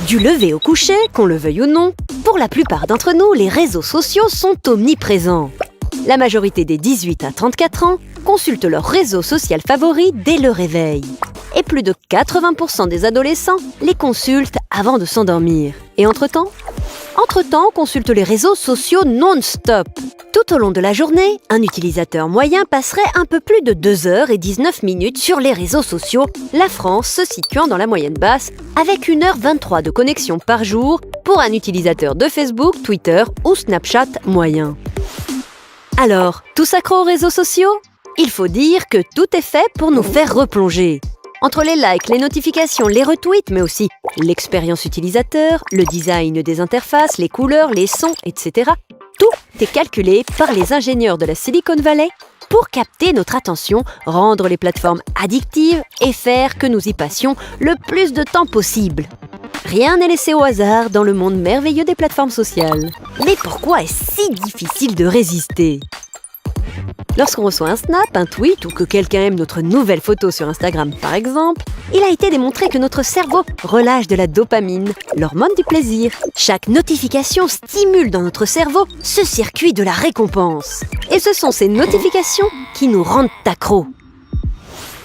Du lever au coucher, qu'on le veuille ou non, pour la plupart d'entre nous, les réseaux sociaux sont omniprésents. La majorité des 18 à 34 ans consultent leur réseau social favori dès le réveil. Et plus de 80% des adolescents les consultent avant de s'endormir. Et entre-temps, on consulte les réseaux sociaux non-stop. Tout au long de la journée, un utilisateur moyen passerait un peu plus de 2h19 sur les réseaux sociaux, la France se situant dans la moyenne basse, avec 1h23 de connexion par jour pour un utilisateur de Facebook, Twitter ou Snapchat moyen. Alors, tous accros aux réseaux sociaux? Il faut dire que tout est fait pour nous faire replonger. Entre les likes, les notifications, les retweets, mais aussi l'expérience utilisateur, le design des interfaces, les couleurs, les sons, etc. Tout est calculé par les ingénieurs de la Silicon Valley pour capter notre attention, rendre les plateformes addictives et faire que nous y passions le plus de temps possible. Rien n'est laissé au hasard dans le monde merveilleux des plateformes sociales. Mais pourquoi est-ce si difficile de résister ? Lorsqu'on reçoit un snap, un tweet ou que quelqu'un aime notre nouvelle photo sur Instagram par exemple, il a été démontré que notre cerveau relâche de la dopamine, l'hormone du plaisir. Chaque notification stimule dans notre cerveau ce circuit de la récompense. Et ce sont ces notifications qui nous rendent accros.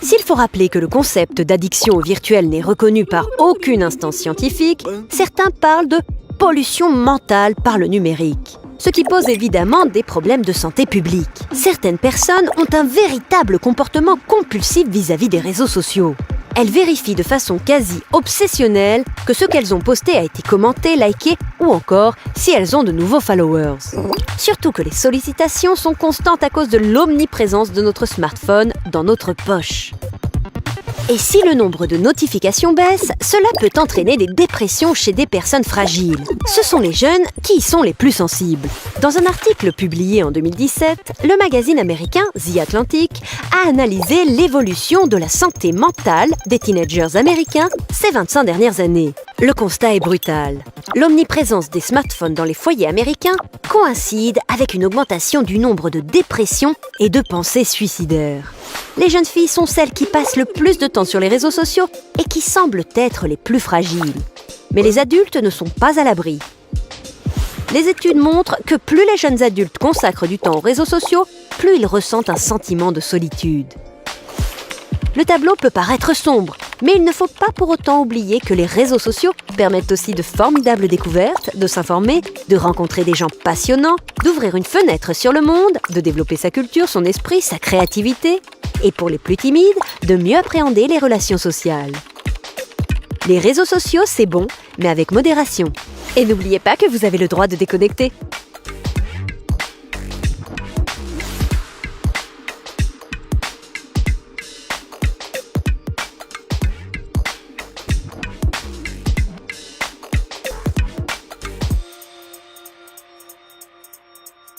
S'il faut rappeler que le concept d'addiction au virtuel n'est reconnu par aucune instance scientifique, certains parlent de pollution mentale par le numérique. Ce qui pose évidemment des problèmes de santé publique. Certaines personnes ont un véritable comportement compulsif vis-à-vis des réseaux sociaux. Elles vérifient de façon quasi obsessionnelle que ce qu'elles ont posté a été commenté, liké ou encore si elles ont de nouveaux followers. Surtout que les sollicitations sont constantes à cause de l'omniprésence de notre smartphone dans notre poche. Et si le nombre de notifications baisse, cela peut entraîner des dépressions chez des personnes fragiles. Ce sont les jeunes qui y sont les plus sensibles. Dans un article publié en 2017, le magazine américain The Atlantic a analysé l'évolution de la santé mentale des teenagers américains ces 25 dernières années. Le constat est brutal. L'omniprésence des smartphones dans les foyers américains coïncide avec une augmentation du nombre de dépressions et de pensées suicidaires. Les jeunes filles sont celles qui passent le plus de temps sur les réseaux sociaux et qui semblent être les plus fragiles. Mais les adultes ne sont pas à l'abri. Les études montrent que plus les jeunes adultes consacrent du temps aux réseaux sociaux, plus ils ressentent un sentiment de solitude. Le tableau peut paraître sombre, mais il ne faut pas pour autant oublier que les réseaux sociaux permettent aussi de formidables découvertes, de s'informer, de rencontrer des gens passionnants, d'ouvrir une fenêtre sur le monde, de développer sa culture, son esprit, sa créativité, et pour les plus timides, de mieux appréhender les relations sociales. Les réseaux sociaux, c'est bon, mais avec modération. Et n'oubliez pas que vous avez le droit de déconnecter.